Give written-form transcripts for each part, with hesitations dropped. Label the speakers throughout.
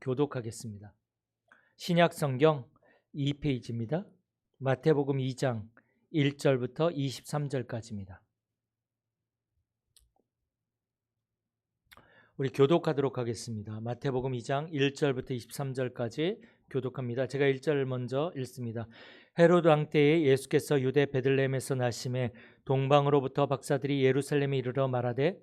Speaker 1: 교독하겠습니다. 신약 성경 2페이지입니다. 마태복음 2장 1절부터 23절까지입니다. 우리 교독하도록 하겠습니다. 마태복음 2장 1절부터 23절까지 교독합니다. 제가 1절 먼저 읽습니다. 헤로드 왕 때에 예수께서 유대 베들레헴에서 나심에 동방으로부터 박사들이 예루살렘에 이르러 말하되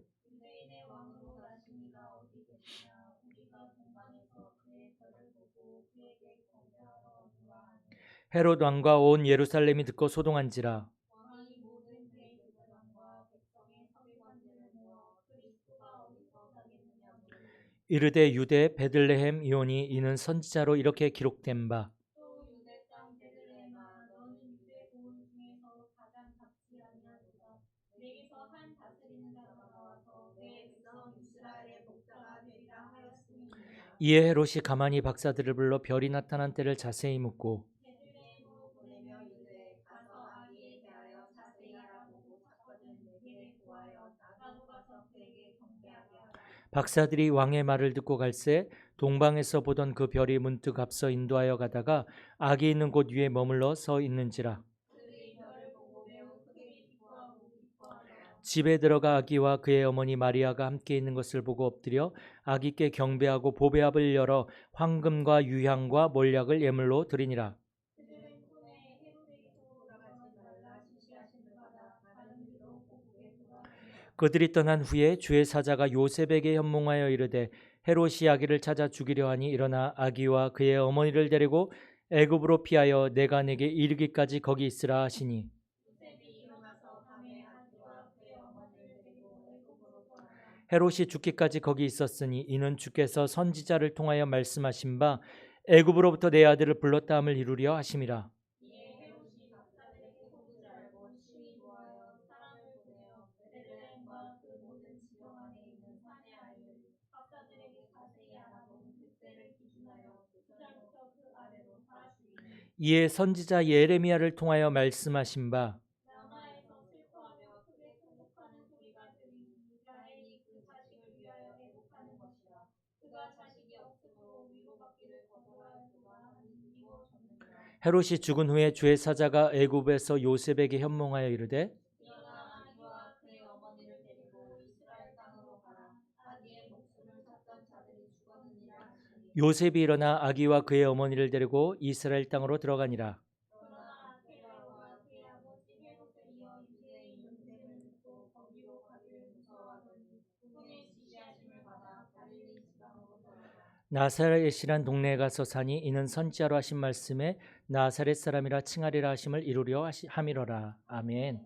Speaker 1: 헤로드 왕과 온 예루살렘이 듣고 소동한지라. 이르되 유대 베들레헴 이오니 이는 선지자로 이렇게 기록된 바 이에 헤롯이 가만히 박사들을 불러 별이 나타난 때를 자세히 묻고 박사들이 왕의 말을 듣고 갈새 동방에서 보던 그 별이 문득 앞서 인도하여 가다가 아기 있는 곳 위에 머물러 서 있는지라. 집에 들어가 아기와 그의 어머니 마리아가 함께 있는 것을 보고 엎드려 아기께 경배하고 보배압을 열어 황금과 유향과 몰약을 예물로 드리니라. 그들이 떠난 후에 주의 사자가 요셉에게 현몽하여 이르되 헤롯이 아기를 찾아 죽이려 하니 일어나 아기와 그의 어머니를 데리고 애굽으로 피하여 내가 내게 이르기까지 거기 있으라 하시니 헤롯이 죽기까지 거기 있었으니 이는 주께서 선지자를 통하여 말씀하신 바 애굽으로부터 내 아들을 불렀다 함을 이루려 하심이라. 이에 선지자 예레미야를 통하여 말씀하신 바 헤롯이 죽은 후에 주의 사자가 애굽에서 요셉에게 현몽하여 이르되 요셉이 일어나 아기와 그의 어머니를 데리고 이스라엘 땅으로 들어가니라. 나사렛이란 동네에 가서 사니 이는 선지자로 하신 말씀에 나사렛 사람이라 칭하리라 하심을 이루려 함이로라. 아멘.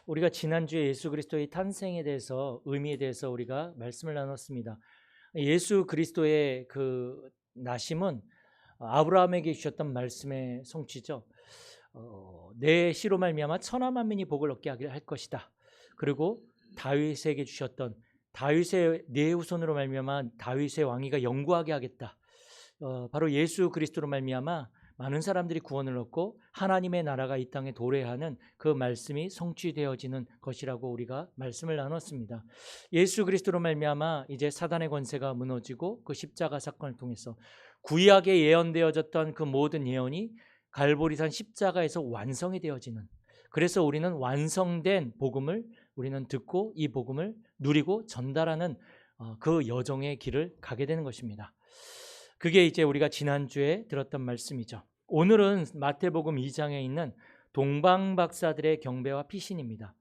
Speaker 1: 우리가 지난주에 예수 그리스도의 탄생에 대해서 의미에 대해서 우리가 말씀을 나눴습니다. 예수 그리스도의 그 나심은 아브라함에게 주셨던 말씀의 성취죠. 내 씨로 말미암아 천하 만민이 복을 얻게 할 것이다. 그리고 다윗에게 주셨던 다윗의 네 후손으로 말미암아 다윗의 왕위가 영구하게 하겠다. 바로 예수 그리스도로 말미암아 많은 사람들이 구원을 얻고 하나님의 나라가 이 땅에 도래하는 그 말씀이 성취되어지는 것이라고 우리가 말씀을 나눴습니다. 예수 그리스도로 말미암아 이제 사단의 권세가 무너지고 그 십자가 사건을 통해서 구약에 예언되어졌던 그 모든 예언이 갈보리산 십자가에서 완성이 되어지는, 그래서 우리는 완성된 복음을 우리는 듣고 이 복음을 누리고 전달하는 그 여정의 길을 가게 되는 것입니다. 그게 이제 우리가 지난주에 들었던 말씀이죠. 오늘은 마태복음 2장에 있는 동방박사들의 경배와 피신입니다.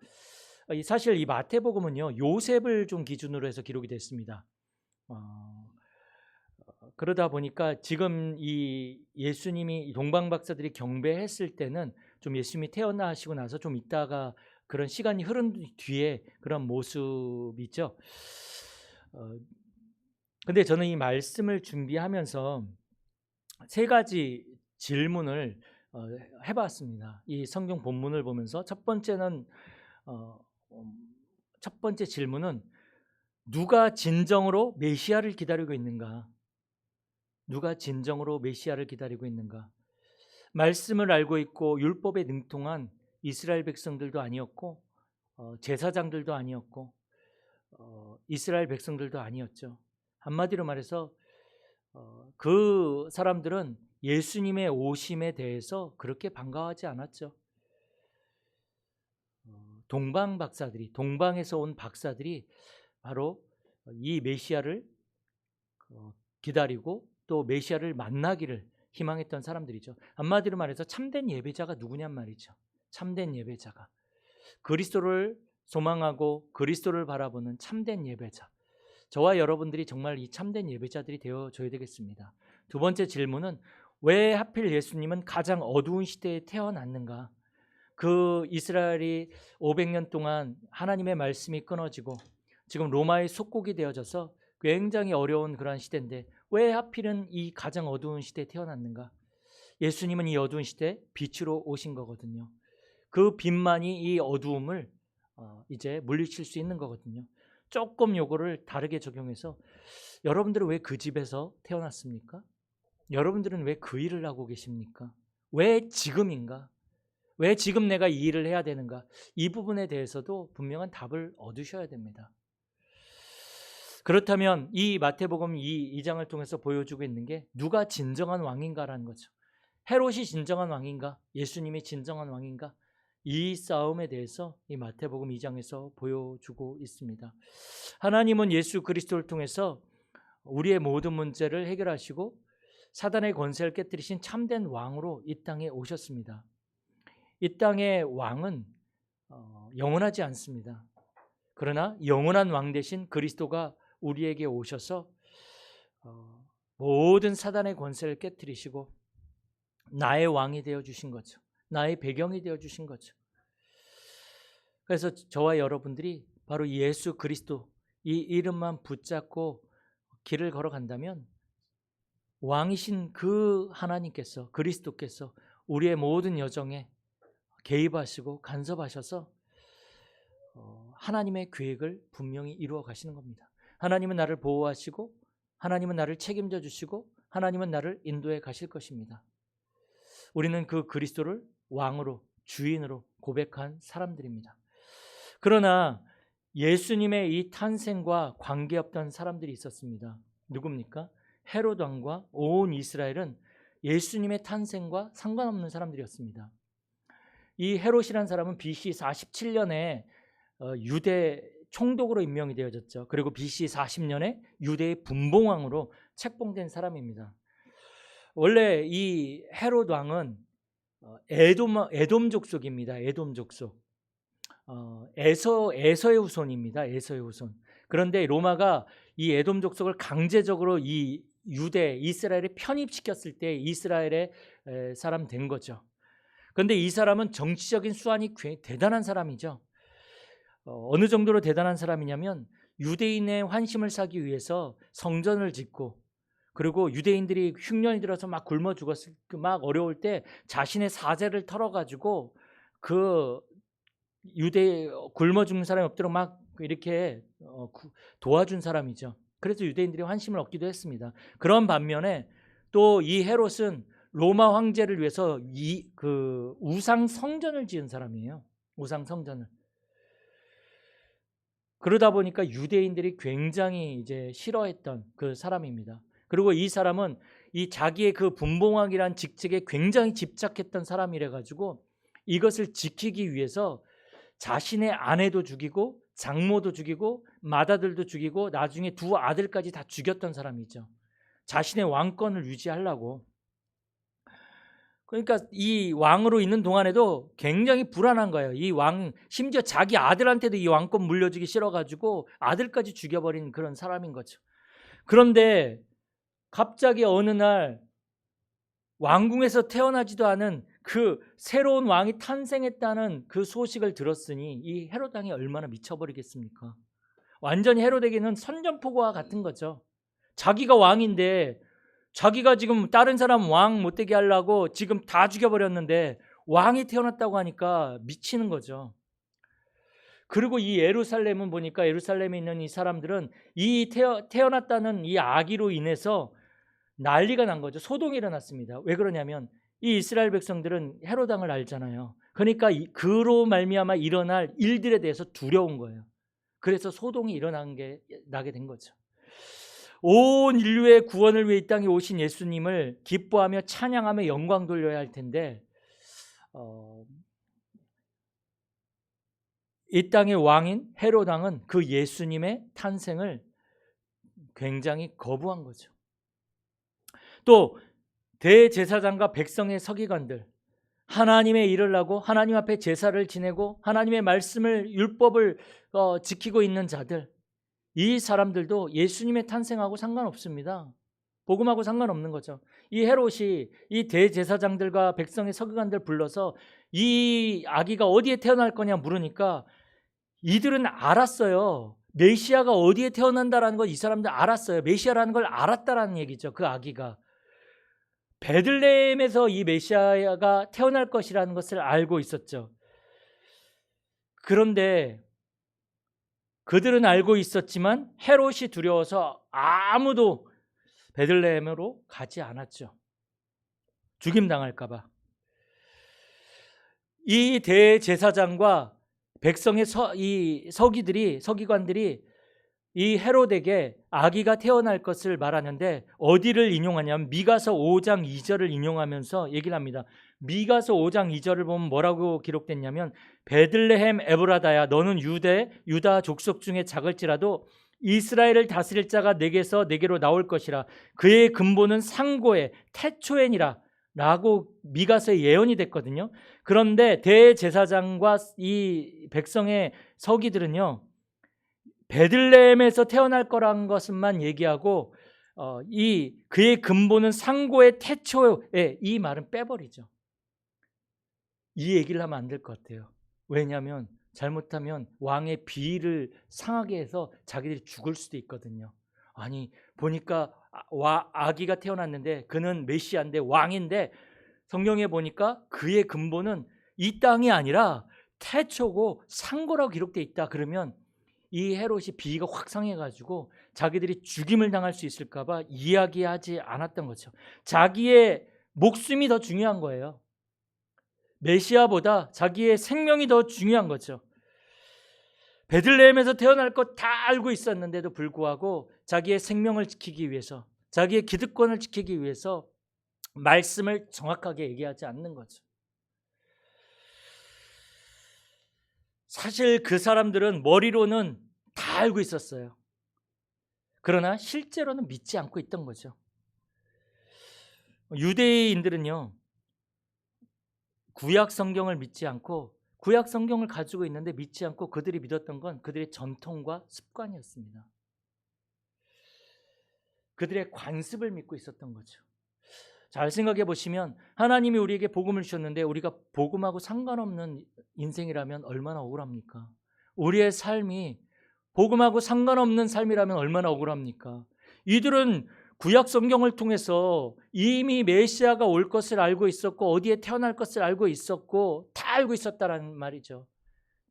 Speaker 1: 사실 이 마태복음은요, 요셉을 좀 기준으로 해서 기록이 됐습니다. 그러다 보니까 지금 이 예수님이 동방박사들이 경배했을 때는 좀 예수님이 태어나시고 나서 좀 있다가 그런 시간이 흐른 뒤에 그런 모습이죠. 근데 저는 이 말씀을 준비하면서 세 가지 질문을 해봤습니다. 이 성경 본문을 보면서 첫 번째 질문은 누가 진정으로 메시아를 기다리고 있는가? 누가 진정으로 메시아를 기다리고 있는가? 말씀을 알고 있고 율법에 능통한 이스라엘 백성들도 아니었고 제사장들도 아니었고 이스라엘 백성들도 아니었죠. 한마디로 말해서 그 사람들은 예수님의 오심에 대해서 그렇게 반가워하지 않았죠. 동방 박사들이, 동방에서 온 박사들이 바로 이 메시아를 기다리고 또 메시아를 만나기를 희망했던 사람들이죠. 한마디로 말해서 참된 예배자가 누구냔 말이죠. 참된 예배자가 그리스도를 소망하고 그리스도를 바라보는 참된 예배자. 저와 여러분들이 정말 이 참된 예배자들이 되어줘야 되겠습니다. 두 번째 질문은 왜 하필 예수님은 가장 어두운 시대에 태어났는가? 그 이스라엘이 500년 동안 하나님의 말씀이 끊어지고 지금 로마의 속국이 되어져서 굉장히 어려운 그런 시대인데 왜 하필은 이 가장 어두운 시대에 태어났는가? 예수님은 이 어두운 시대에 빛으로 오신 거거든요. 그 빛만이 이 어두움을 이제 물리칠 수 있는 거거든요. 조금 요거를 다르게 적용해서 여러분들은 왜 그 집에서 태어났습니까? 여러분들은 왜 그 일을 하고 계십니까? 왜 지금인가? 왜 지금 내가 이 일을 해야 되는가? 이 부분에 대해서도 분명한 답을 얻으셔야 됩니다. 그렇다면 이 마태복음 2장을 통해서 보여주고 있는 게 누가 진정한 왕인가라는 거죠. 헤롯이 진정한 왕인가? 예수님이 진정한 왕인가? 이 싸움에 대해서 이 마태복음 2장에서 보여주고 있습니다. 하나님은 예수 그리스도를 통해서 우리의 모든 문제를 해결하시고 사단의 권세를 깨뜨리신 참된 왕으로 이 땅에 오셨습니다. 이 땅의 왕은 영원하지 않습니다. 그러나 영원한 왕 대신 그리스도가 우리에게 오셔서 모든 사단의 권세를 깨뜨리시고 나의 왕이 되어주신 거죠. 나의 배경이 되어주신 거죠. 그래서 저와 여러분들이 바로 예수 그리스도 이 이름만 붙잡고 길을 걸어간다면 왕이신 그 하나님께서 그리스도께서 우리의 모든 여정에 개입하시고 간섭하셔서 하나님의 계획을 분명히 이루어 가시는 겁니다. 하나님은 나를 보호하시고 하나님은 나를 책임져 주시고 하나님은 나를 인도해 가실 것입니다. 우리는 그 그리스도를 왕으로 주인으로 고백한 사람들입니다. 그러나 예수님의 이 탄생과 관계없던 사람들이 있었습니다. 누굽니까? 헤롯 왕과 온 이스라엘은 예수님의 탄생과 상관없는 사람들이었습니다. 이 헤롯이라는 사람은 BC 47년에 유대 총독으로 임명이 되어졌죠. 그리고 BC 40년에 유대의 분봉왕으로 책봉된 사람입니다. 원래 이 헤롯 왕은 에돔 족속입니다. 에돔 족속. 에서의 후손입니다. 에서의 후손. 그런데 로마가 이 에돔 족속을 강제적으로 이 유대 이스라엘에 편입시켰을 때 이스라엘의 사람 된 거죠. 그런데 이 사람은 정치적인 수완이 대단한 사람이죠. 어느 정도로 대단한 사람이냐면 유대인의 환심을 사기 위해서 성전을 짓고 그리고 유대인들이 흉년이 들어서 막 굶어 죽었을 막 어려울 때 자신의 사제를 털어가지고 그 유대 굶어 죽는 사람이 없도록 막 이렇게 도와준 사람이죠. 그래서 유대인들이 환심을 얻기도 했습니다. 그런 반면에 또 이 헤롯은 로마 황제를 위해서 그 우상 성전을 지은 사람이에요. 우상 성전을. 그러다 보니까 유대인들이 굉장히 이제 싫어했던 그 사람입니다. 그리고 이 사람은 이 자기의 그 분봉왕이란 직책에 굉장히 집착했던 사람이라 가지고 이것을 지키기 위해서 자신의 아내도 죽이고 장모도 죽이고 맏아들도 죽이고 나중에 두 아들까지 다 죽였던 사람이죠. 자신의 왕권을 유지하려고. 그러니까 이 왕으로 있는 동안에도 굉장히 불안한 거예요. 이 왕 심지어 자기 아들한테도 이 왕권 물려주기 싫어가지고 아들까지 죽여버린 그런 사람인 거죠. 그런데 갑자기 어느 날 왕궁에서 태어나지도 않은 그 새로운 왕이 탄생했다는 그 소식을 들었으니 이 헤롯 왕이 얼마나 미쳐버리겠습니까? 완전히 헤롯에게는 선전포고와 같은 거죠. 자기가 왕인데 자기가 지금 다른 사람 왕 못되게 하려고 지금 다 죽여버렸는데 왕이 태어났다고 하니까 미치는 거죠. 그리고 이 예루살렘은 보니까 예루살렘에 있는 이 사람들은 이 태어났다는 이 아기로 인해서 난리가 난 거죠. 소동이 일어났습니다. 왜 그러냐면 이 이스라엘 백성들은 헤롯 왕을 알잖아요. 그러니까 그로 말미암아 일어날 일들에 대해서 두려운 거예요. 그래서 소동이 나게 된 거죠. 온 인류의 구원을 위해 이 땅에 오신 예수님을 기뻐하며 찬양하며 영광 돌려야 할 텐데 이 땅의 왕인 헤롯 왕은 그 예수님의 탄생을 굉장히 거부한 거죠. 또 대제사장과 백성의 서기관들, 하나님의 일을 하고 하나님 앞에 제사를 지내고 하나님의 말씀을 율법을 지키고 있는 자들, 이 사람들도 예수님의 탄생하고 상관없습니다. 복음하고 상관없는 거죠. 이 헤롯이 이 대제사장들과 백성의 서기관들 불러서 이 아기가 어디에 태어날 거냐 물으니까 이들은 알았어요. 메시아가 어디에 태어난다라는 걸 이 사람들 알았어요. 메시아라는 걸 알았다라는 얘기죠. 그 아기가 베들레헴에서 이 메시아가 태어날 것이라는 것을 알고 있었죠. 그런데 그들은 알고 있었지만 헤롯이 두려워서 아무도 베들레헴으로 가지 않았죠. 죽임당할까 봐. 이 대제사장과 백성의 서기관들이 이 헤롯에게 아기가 태어날 것을 말하는데 어디를 인용하냐면 미가서 5장 2절을 인용하면서 얘기를 합니다. 미가서 5장 2절을 보면 뭐라고 기록됐냐면 베들레헴 에브라다야 너는 유다 족속 중에 작을지라도 이스라엘을 다스릴 자가 내게서 내게로 나올 것이라 그의 근본은 상고에 태초엔이라 라고 미가서의 예언이 됐거든요. 그런데 대제사장과 이 백성의 서기들은요 베들레헴에서 태어날 거란 것만 얘기하고 이 그의 근본은 상고의 태초에 이 말은 빼버리죠. 이 얘기를 하면 안 될 것 같아요. 왜냐하면 잘못하면 왕의 비위를 상하게 해서 자기들이 죽을 수도 있거든요. 아니 보니까 아기가 태어났는데 그는 메시아인데 왕인데 성경에 보니까 그의 근본은 이 땅이 아니라 태초고 상고라고 기록되어 있다. 그러면 이 헤롯이 비위가 확 상해가지고 자기들이 죽임을 당할 수 있을까 봐 이야기하지 않았던 거죠. 자기의 목숨이 더 중요한 거예요. 메시아보다 자기의 생명이 더 중요한 거죠. 베들레헴에서 태어날 것 다 알고 있었는데도 불구하고 자기의 생명을 지키기 위해서, 자기의 기득권을 지키기 위해서 말씀을 정확하게 얘기하지 않는 거죠. 사실 그 사람들은 머리로는 다 알고 있었어요. 그러나 실제로는 믿지 않고 있던 거죠. 유대인들은요, 구약 성경을 믿지 않고 구약 성경을 가지고 있는데 믿지 않고 그들이 믿었던 건 그들의 전통과 습관이었습니다. 그들의 관습을 믿고 있었던 거죠. 잘 생각해 보시면 하나님이 우리에게 복음을 주셨는데 우리가 복음하고 상관없는 인생이라면 얼마나 억울합니까? 우리의 삶이 복음하고 상관없는 삶이라면 얼마나 억울합니까? 이들은 구약 성경을 통해서 이미 메시아가 올 것을 알고 있었고 어디에 태어날 것을 알고 있었고 다 알고 있었다라는 말이죠.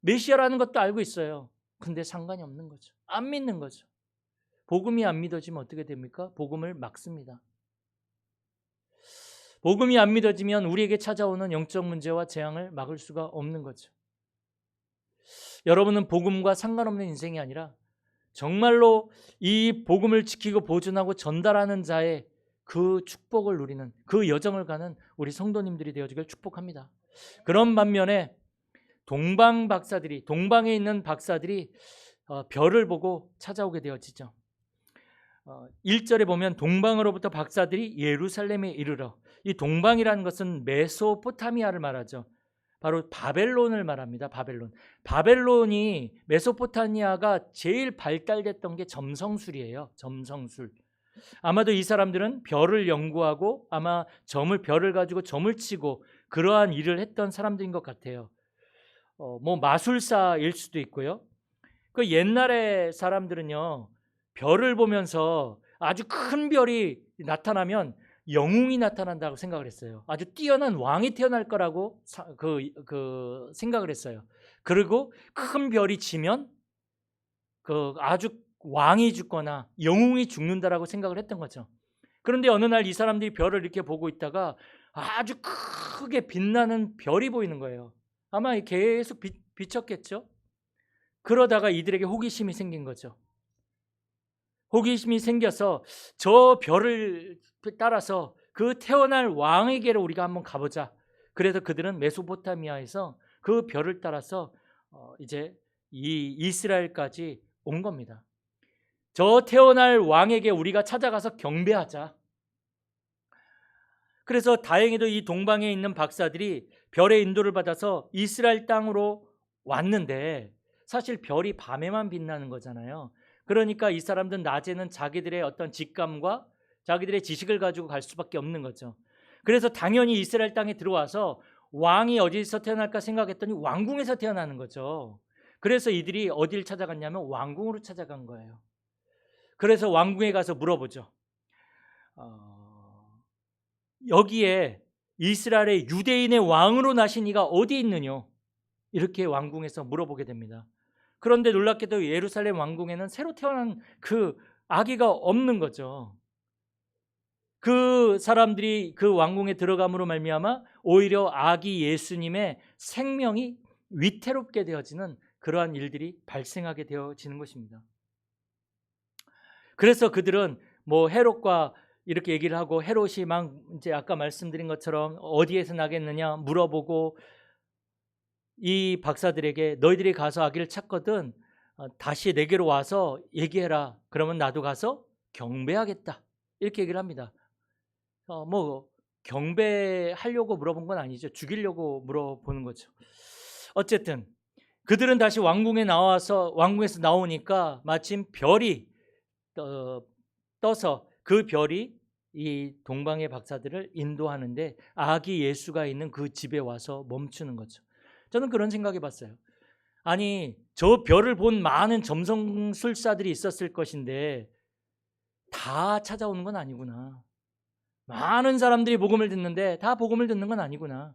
Speaker 1: 메시아라는 것도 알고 있어요. 근데 상관이 없는 거죠. 안 믿는 거죠. 복음이 안 믿어지면 어떻게 됩니까? 복음을 막습니다. 복음이 안 믿어지면 우리에게 찾아오는 영적 문제와 재앙을 막을 수가 없는 거죠. 여러분은 복음과 상관없는 인생이 아니라 정말로 이 복음을 지키고 보존하고 전달하는 자의 그 축복을 누리는 그 여정을 가는 우리 성도님들이 되어주길 축복합니다. 그런 반면에 동방에 있는 박사들이 별을 보고 찾아오게 되어지죠. 1절에 보면 동방으로부터 박사들이 예루살렘에 이르러, 이 동방이라는 것은 메소포타미아를 말하죠. 바로 바벨론을 말합니다. 바벨론이 메소포타미아가 제일 발달됐던 게 점성술이에요. 점성술. 아마도 이 사람들은 별을 연구하고 아마 별을 가지고 점을 치고 그러한 일을 했던 사람들인 것 같아요. 마술사일 수도 있고요. 그 옛날에 사람들은요, 별을 보면서 아주 큰 별이 나타나면 영웅이 나타난다고 생각을 했어요. 아주 뛰어난 왕이 태어날 거라고 생각을 했어요. 그리고 큰 별이 지면 아주 왕이 죽거나 영웅이 죽는다라고 생각을 했던 거죠. 그런데 어느 날 이 사람들이 별을 이렇게 보고 있다가 아주 크게 빛나는 별이 보이는 거예요. 아마 계속 비쳤겠죠. 그러다가 이들에게 호기심이 생긴 거죠. 호기심이 생겨서 저 별을 따라서 그 태어날 왕에게로 우리가 한번 가보자. 그래서 그들은 메소포타미아에서 그 별을 따라서 이제 이 이스라엘까지 온 겁니다. 저 태어날 왕에게 우리가 찾아가서 경배하자. 그래서 다행히도 이 동방에 있는 박사들이 별의 인도를 받아서 이스라엘 땅으로 왔는데, 사실 별이 밤에만 빛나는 거잖아요. 그러니까 이 사람들은 낮에는 자기들의 어떤 직감과 자기들의 지식을 가지고 갈 수밖에 없는 거죠. 그래서 당연히 이스라엘 땅에 들어와서 왕이 어디서 태어날까 생각했더니 왕궁에서 태어나는 거죠. 그래서 이들이 어디를 찾아갔냐면 왕궁으로 찾아간 거예요. 그래서 왕궁에 가서 물어보죠. 여기에 이스라엘의 유대인의 왕으로 나신 이가 어디 있느냐? 이렇게 왕궁에서 물어보게 됩니다. 그런데 놀랍게도 예루살렘 왕궁에는 새로 태어난 그 아기가 없는 거죠. 그 사람들이 그 왕궁에 들어감으로 말미암아 오히려 아기 예수님의 생명이 위태롭게 되어지는 그러한 일들이 발생하게 되어지는 것입니다. 그래서 그들은 뭐 헤롯과 이렇게 얘기를 하고, 헤롯이 막 이제 아까 말씀드린 것처럼 어디에서 나겠느냐 물어보고, 이 박사들에게 너희들이 가서 아기를 찾거든 다시 내게로 와서 얘기해라. 그러면 나도 가서 경배하겠다. 이렇게 얘기를 합니다. 뭐 경배하려고 물어본 건 아니죠. 죽이려고 물어보는 거죠. 어쨌든 그들은 다시 왕궁에서 나오니까 마침 별이 떠서 그 별이 이 동방의 박사들을 인도하는데 아기 예수가 있는 그 집에 와서 멈추는 거죠. 저는 그런 생각해 봤어요. 아니, 저 별을 본 많은 점성술사들이 있었을 것인데 다 찾아오는 건 아니구나. 많은 사람들이 복음을 듣는데 다 복음을 듣는 건 아니구나.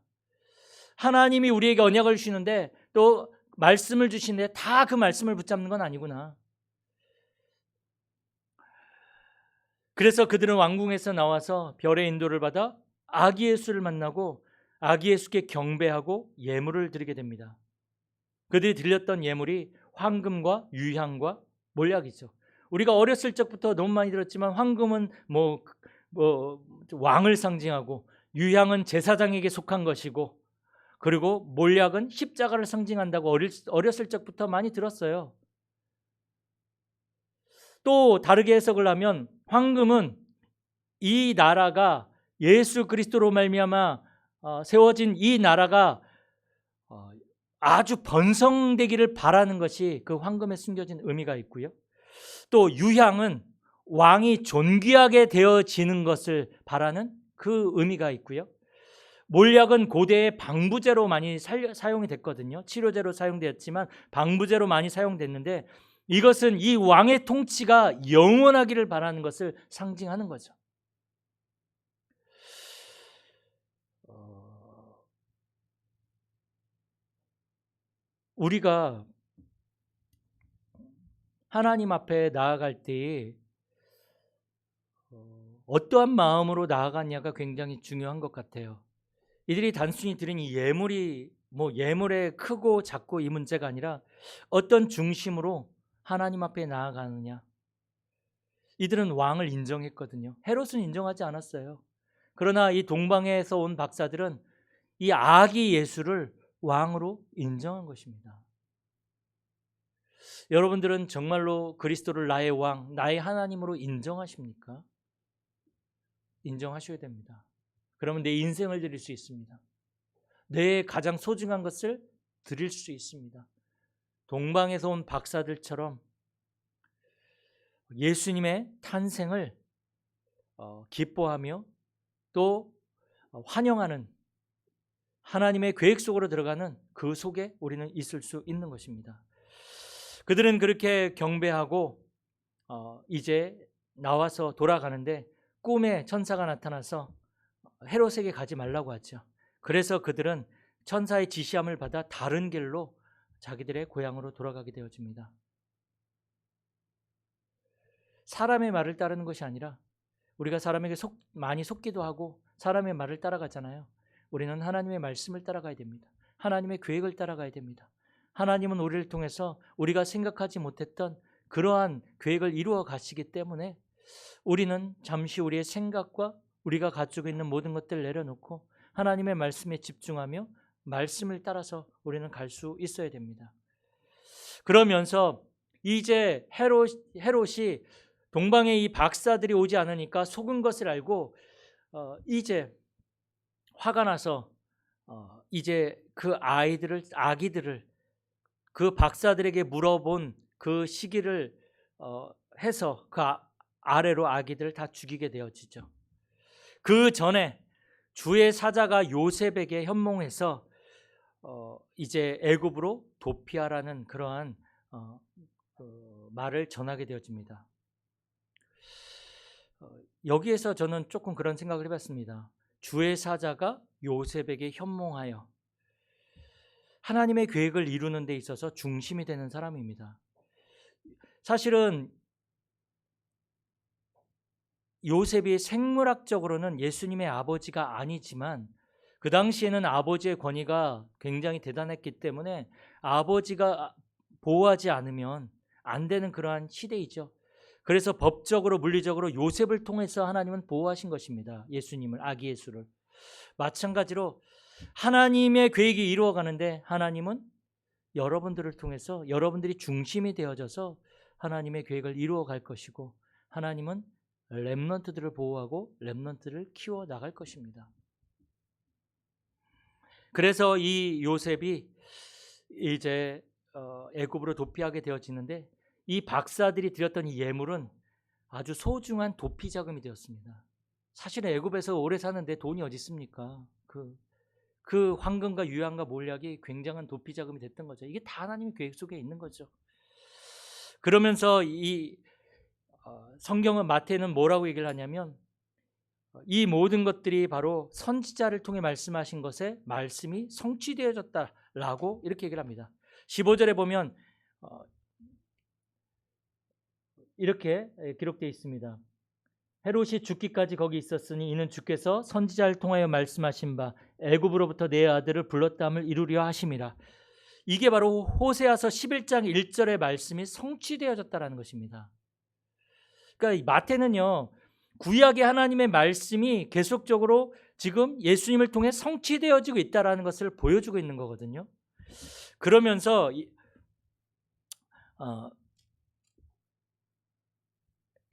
Speaker 1: 하나님이 우리에게 언약을 주시는데 또 말씀을 주시는데 다 그 말씀을 붙잡는 건 아니구나. 그래서 그들은 왕궁에서 나와서 별의 인도를 받아 아기 예수를 만나고 아기 예수께 경배하고 예물을 드리게 됩니다. 그들이 드렸던 예물이 황금과 유향과 몰약이죠. 우리가 어렸을 적부터 너무 많이 들었지만 황금은 뭐 왕을 상징하고, 유향은 제사장에게 속한 것이고, 그리고 몰약은 십자가를 상징한다고 어렸을 적부터 많이 들었어요. 또 다르게 해석을 하면 황금은 이 나라가 예수 그리스도로 말미암아 세워진 이 나라가 아주 번성되기를 바라는 것이 그 황금에 숨겨진 의미가 있고요. 또 유향은 왕이 존귀하게 되어지는 것을 바라는 그 의미가 있고요. 몰약은 고대의 방부제로 많이 사용이 됐거든요. 치료제로 사용되었지만 방부제로 많이 사용됐는데, 이것은 이 왕의 통치가 영원하기를 바라는 것을 상징하는 거죠. 우리가 하나님 앞에 나아갈 때 어떠한 마음으로 나아가냐가 굉장히 중요한 것 같아요. 이들이 단순히 드린 이 예물이 예물의 크고 작고 이 문제가 아니라 어떤 중심으로 하나님 앞에 나아가느냐. 이들은 왕을 인정했거든요. 헤롯은 인정하지 않았어요. 그러나 이 동방에서 온 박사들은 이 아기 예수를 왕으로 인정한 것입니다. 여러분들은 정말로 그리스도를 나의 왕, 나의 하나님으로 인정하십니까? 인정하셔야 됩니다. 그러면 내 인생을 드릴 수 있습니다. 내 가장 소중한 것을 드릴 수 있습니다. 동방에서 온 박사들처럼 예수님의 탄생을 기뻐하며 또 환영하는 하나님의 계획 속으로 들어가는 그 속에 우리는 있을 수 있는 것입니다. 그들은 그렇게 경배하고 이제 나와서 돌아가는데 꿈에 천사가 나타나서 헤롯에게 가지 말라고 하죠. 그래서 그들은 천사의 지시함을 받아 다른 길로 자기들의 고향으로 돌아가게 되어집니다. 사람의 말을 따르는 것이 아니라, 우리가 사람에게 많이 속기도 하고 사람의 말을 따라가잖아요. 우리는 하나님의 말씀을 따라가야 됩니다. 하나님의 계획을 따라가야 됩니다. 하나님은 우리를 통해서 우리가 생각하지 못했던 그러한 계획을 이루어 가시기 때문에 우리는 잠시 우리의 생각과 우리가 가지고 있는 모든 것들을 내려놓고 하나님의 말씀에 집중하며 말씀을 따라서 우리는 갈 수 있어야 됩니다. 그러면서 이제 헤롯이 동방에 이 박사들이 오지 않으니까 속은 것을 알고 이제 화가 나서 이제 그 아기들을 그 박사들에게 물어본 그 시기를 해서 그 아래로 아기들을 다 죽이게 되어지죠. 그 전에 주의 사자가 요셉에게 현몽해서 이제 애굽으로 도피하라는 그러한 말을 전하게 되어집니다. 여기에서 저는 조금 그런 생각을 해봤습니다. 주의 사자가 요셉에게 현몽하여 하나님의 계획을 이루는 데 있어서 중심이 되는 사람입니다. 사실은 요셉이 생물학적으로는 예수님의 아버지가 아니지만 그 당시에는 아버지의 권위가 굉장히 대단했기 때문에 아버지가 보호하지 않으면 안 되는 그러한 시대이죠. 그래서 법적으로 물리적으로 요셉을 통해서 하나님은 보호하신 것입니다. 예수님을, 아기 예수를. 마찬가지로 하나님의 계획이 이루어가는데 하나님은 여러분들을 통해서 여러분들이 중심이 되어져서 하나님의 계획을 이루어갈 것이고 하나님은 렘넌트들을 보호하고 렘넌트를 키워 나갈 것입니다. 그래서 이 요셉이 이제 애굽으로 도피하게 되어지는데 이 박사들이 드렸던 이 예물은 아주 소중한 도피 자금이 되었습니다. 사실은 애굽에서 오래 사는데 돈이 어디 있습니까? 그 황금과 유향과 몰약이 굉장한 도피 자금이 됐던 거죠. 이게 다 하나님의 계획 속에 있는 거죠. 그러면서 이 성경은 마태는 뭐라고 얘기를 하냐면 이 모든 것들이 바로 선지자를 통해 말씀하신 것에 말씀이 성취되어졌다라고 이렇게 얘기를 합니다. 15절에 보면 이렇게 기록되어 있습니다. 헤롯이 죽기까지 거기 있었으니 이는 주께서 선지자를 통하여 말씀하신 바 애굽으로부터 내 아들을 불렀다함을 이루려 하심이라. 이게 바로 호세아서 11장 1절의 말씀이 성취되어졌다라는 것입니다. 그러니까 마태는요, 구약의 하나님의 말씀이 계속적으로 지금 예수님을 통해 성취되어지고 있다라는 것을 보여주고 있는 거거든요. 그러면서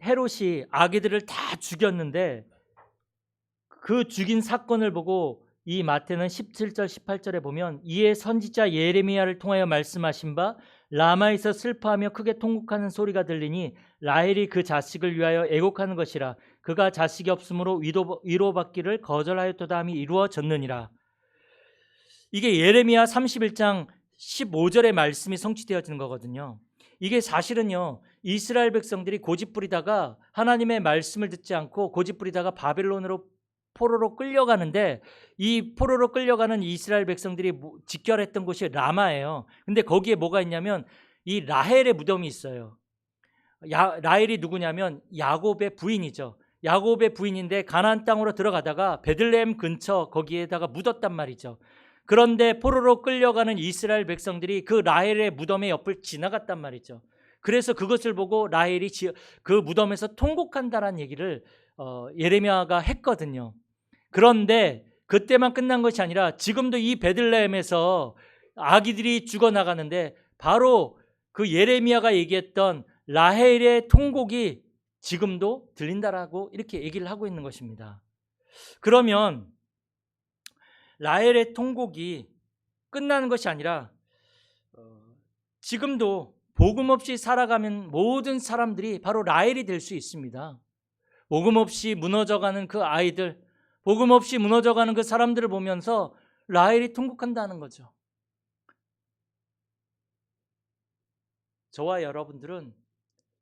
Speaker 1: 헤롯이 아기들을 다 죽였는데 그 죽인 사건을 보고 이 마태는 17절 18절에 보면 이에 선지자 예레미야를 통하여 말씀하신 바 라마에서 슬퍼하며 크게 통곡하는 소리가 들리니 라헬이 그 자식을 위하여 애곡하는 것이라. 그가 자식이 없으므로 위로받기를 거절하였도다 함이 이루어졌느니라. 이게 예레미야 31장 15절의 말씀이 성취되어지는 거거든요. 이게 사실은요, 이스라엘 백성들이 고집부리다가 하나님의 말씀을 듣지 않고 고집부리다가 바벨론으로 포로로 끌려가는데 이 포로로 끌려가는 이스라엘 백성들이 직결했던 곳이 라마예요. 근데 거기에 뭐가 있냐면 이 라헬의 무덤이 있어요. 라헬이 누구냐면 야곱의 부인이죠. 야곱의 부인인데 가나안 땅으로 들어가다가 베들레헴 근처 거기에다가 묻었단 말이죠. 그런데 포로로 끌려가는 이스라엘 백성들이 그 라헬의 무덤의 옆을 지나갔단 말이죠. 그래서 그것을 보고 라헬이 그 무덤에서 통곡한다라는 얘기를 예레미야가 했거든요. 그런데 그때만 끝난 것이 아니라 지금도 이 베들레헴에서 아기들이 죽어나가는데 바로 그 예레미야가 얘기했던 라헬의 통곡이 지금도 들린다라고 이렇게 얘기를 하고 있는 것입니다. 그러면 라헬의 통곡이 끝나는 것이 아니라 지금도 복음 없이 살아가면 모든 사람들이 바로 라헬이 될 수 있습니다. 복음 없이 무너져가는 그 아이들, 복음 없이 무너져가는 그 사람들을 보면서 라헬이 통곡한다는 거죠. 저와 여러분들은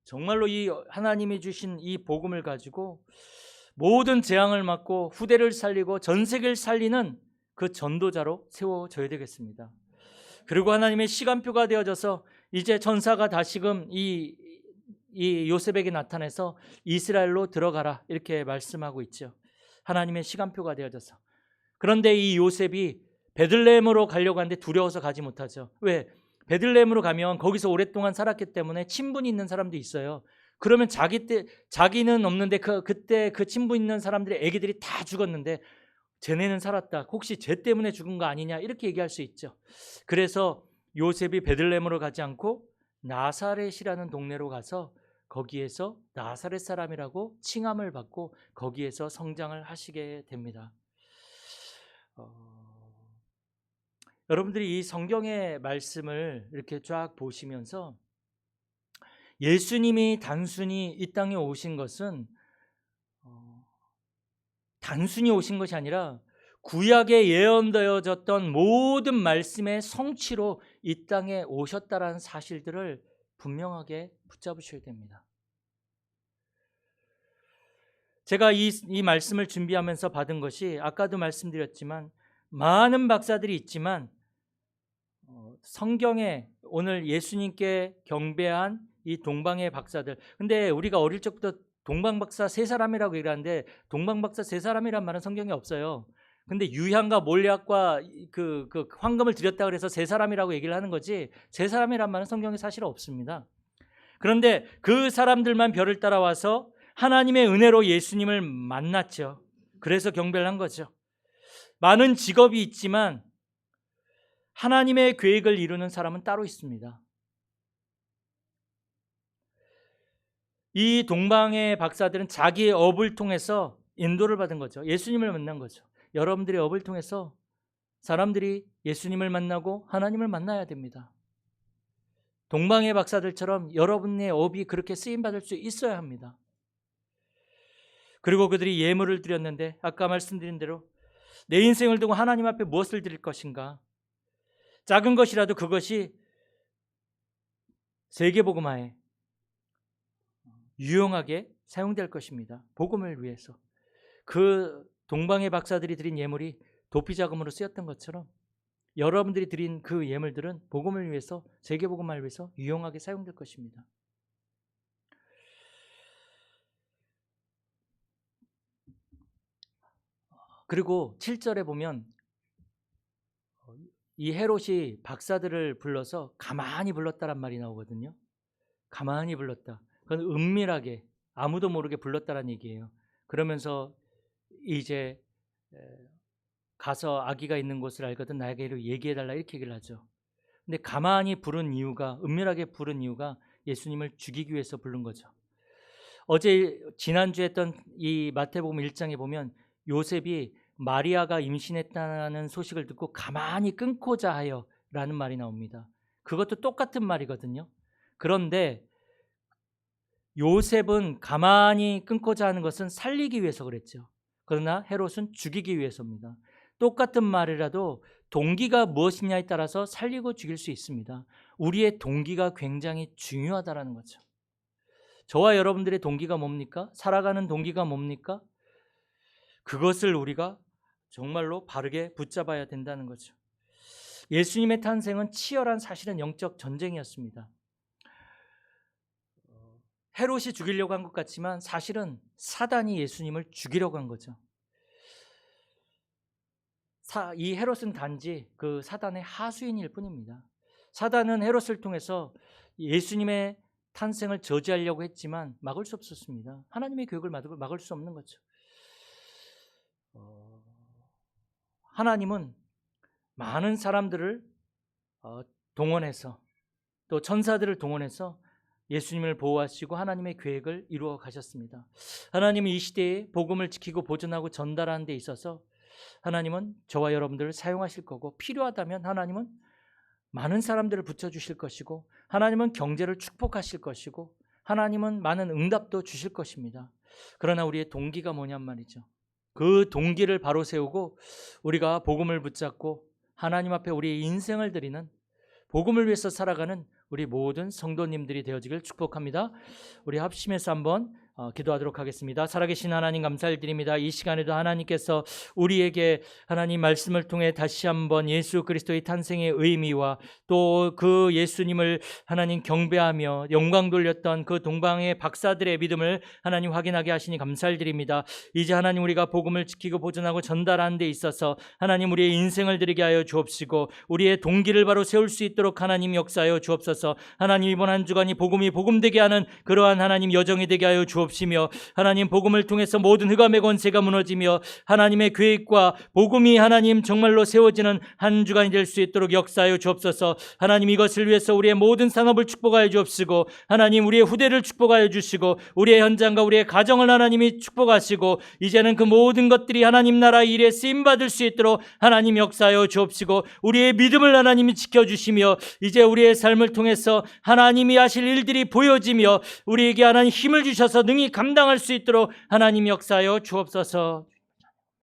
Speaker 1: 정말로 이 하나님이 주신 이 복음을 가지고 모든 재앙을 막고 후대를 살리고 전 세계를 살리는 그 전도자로 세워져야 되겠습니다. 그리고 하나님의 시간표가 되어져서 이제 전사가 다시금 이 요셉에게 나타나서 이스라엘로 들어가라 이렇게 말씀하고 있죠. 하나님의 시간표가 되어져서. 그런데 이 요셉이 베들레헴으로 가려고 하는데 두려워서 가지 못하죠. 왜? 베들레헴으로 가면 거기서 오랫동안 살았기 때문에 친분이 있는 사람도 있어요. 그러면 자기는 없는데 그때 그 친분 있는 사람들의 아기들이 다 죽었는데 쟤네는 살았다. 혹시 쟤 때문에 죽은 거 아니냐 이렇게 얘기할 수 있죠. 그래서 요셉이 베들레헴으로 가지 않고 나사렛이라는 동네로 가서 거기에서 나사렛 사람이라고 칭함을 받고 거기에서 성장을 하시게 됩니다. 여러분들이 이 성경의 말씀을 이렇게 쫙 보시면서 예수님이 단순히 이 땅에 오신 것은 단순히 오신 것이 아니라 구약에 예언되어졌던 모든 말씀의 성취로 이 땅에 오셨다라는 사실들을 분명하게 붙잡으셔야 됩니다. 제가 이 말씀을 준비하면서 받은 것이 아까도 말씀드렸지만 많은 박사들이 있지만 성경에 오늘 예수님께 경배한 이 동방의 박사들, 근데 우리가 어릴 적부터 동방박사 세 사람이라고 얘기하는데 동방박사 세 사람이란 말은 성경에 없어요. 근데 유향과 몰약과 그 황금을 드렸다 그래서 세 사람이라고 얘기를 하는 거지 세 사람이란 말은 성경에 사실 없습니다. 그런데 그 사람들만 별을 따라와서 하나님의 은혜로 예수님을 만났죠. 그래서 경배를 한 거죠. 많은 직업이 있지만 하나님의 계획을 이루는 사람은 따로 있습니다. 이 동방의 박사들은 자기의 업을 통해서 인도를 받은 거죠. 예수님을 만난 거죠. 여러분들의 업을 통해서 사람들이 예수님을 만나고 하나님을 만나야 됩니다. 동방의 박사들처럼 여러분의 업이 그렇게 쓰임받을 수 있어야 합니다. 그리고 그들이 예물을 드렸는데 아까 말씀드린 대로 내 인생을 두고 하나님 앞에 무엇을 드릴 것인가? 작은 것이라도 그것이 세계복음화에 유용하게 사용될 것입니다. 복음을 위해서. 그 동방의 박사들이 드린 예물이 도피자금으로 쓰였던 것처럼 여러분들이 드린 그 예물들은 복음을 위해서, 세계복음화를 위해서 유용하게 사용될 것입니다. 그리고 7절에 보면 이 헤롯이 박사들을 불러서 가만히 불렀다란 말이 나오거든요. 가만히 불렀다. 그건 은밀하게 아무도 모르게 불렀다란 얘기예요. 그러면서 이제 가서 아기가 있는 곳을 알거든 나에게 얘기해달라 이렇게 얘기를 하죠. 근데 가만히 부른 이유가, 은밀하게 부른 이유가 예수님을 죽이기 위해서 부른 거죠. 어제 지난주에 했던 이 마태복음 1장에 보면 요셉이 마리아가 임신했다는 소식을 듣고 가만히 끊고자 하여 라는 말이 나옵니다. 그것도 똑같은 말이거든요. 그런데 요셉은 가만히 끊고자 하는 것은 살리기 위해서 그랬죠. 그러나 헤롯은 죽이기 위해서입니다. 똑같은 말이라도 동기가 무엇이냐에 따라서 살리고 죽일 수 있습니다. 우리의 동기가 굉장히 중요하다는 거죠. 저와 여러분들의 동기가 뭡니까? 살아가는 동기가 뭡니까? 그것을 우리가 정말로 바르게 붙잡아야 된다는 거죠. 예수님의 탄생은 치열한 사실은 영적 전쟁이었습니다. 헤롯이 죽이려고 한 것 같지만 사실은 사단이 예수님을 죽이려고 한 거죠. 이 헤롯은 단지 그 사단의 하수인일 뿐입니다. 사단은 헤롯을 통해서 예수님의 탄생을 저지하려고 했지만 막을 수 없었습니다. 하나님의 계획을 막을 수 없는 거죠. 하나님은 많은 사람들을 동원해서 또 천사들을 동원해서 예수님을 보호하시고 하나님의 계획을 이루어 가셨습니다. 하나님은 이 시대에 복음을 지키고 보존하고 전달하는 데 있어서 하나님은 저와 여러분들을 사용하실 거고 필요하다면 하나님은 많은 사람들을 붙여주실 것이고 하나님은 경제를 축복하실 것이고 하나님은 많은 응답도 주실 것입니다. 그러나 우리의 동기가 뭐냔 말이죠. 그 동기를 바로 세우고 우리가 복음을 붙잡고 하나님 앞에 우리의 인생을 드리는 복음을 위해서 살아가는 우리 모든 성도님들이 되어지길 축복합니다. 우리 합심해서 한번 기도하도록 하겠습니다. 살아계신 하나님 감사드립니다. 이 시간에도 하나님께서 우리에게 하나님 말씀을 통해 다시 한번 예수 그리스도의 탄생의 의미와 또 그 예수님을 하나님 경배하며 영광 돌렸던 그 동방의 박사들의 믿음을 하나님 확인하게 하시니 감사드립니다. 이제 하나님 우리가 복음을 지키고 보존하고 전달하는 데 있어서 하나님 우리의 인생을 드리게 하여 주옵시고 우리의 동기를 바로 세울 수 있도록 하나님 역사하여 주옵소서. 하나님 이번 한 주간이 복음이 복음되게 하는 그러한 하나님 여정이 되게 하여 주옵시며 하나님 복음을 통해서 모든 흑암의 권세가 무너지며 하나님의 계획과 복음이 하나님 정말로 세워지는 한 주간이 될 수 있도록 역사하여 주옵소서. 하나님 이것을 위해서 우리의 모든 산업을 축복하여 주옵시고 하나님 우리의 후대를 축복하여 주시고 우리의 현장과 우리의 가정을 하나님이 축복하시고 이제는 그 모든 것들이 하나님 나라 일에 쓰임받을 수 있도록 하나님 역사하여 주옵시고 우리의 믿음을 하나님이 지켜주시며 이제 우리의 삶을 통해서 하나님이 하실 일들이 보여지며 우리에게 하나님 힘을 주셔서 능히 감당할 수 있도록 하나님 역사하여 주옵소서.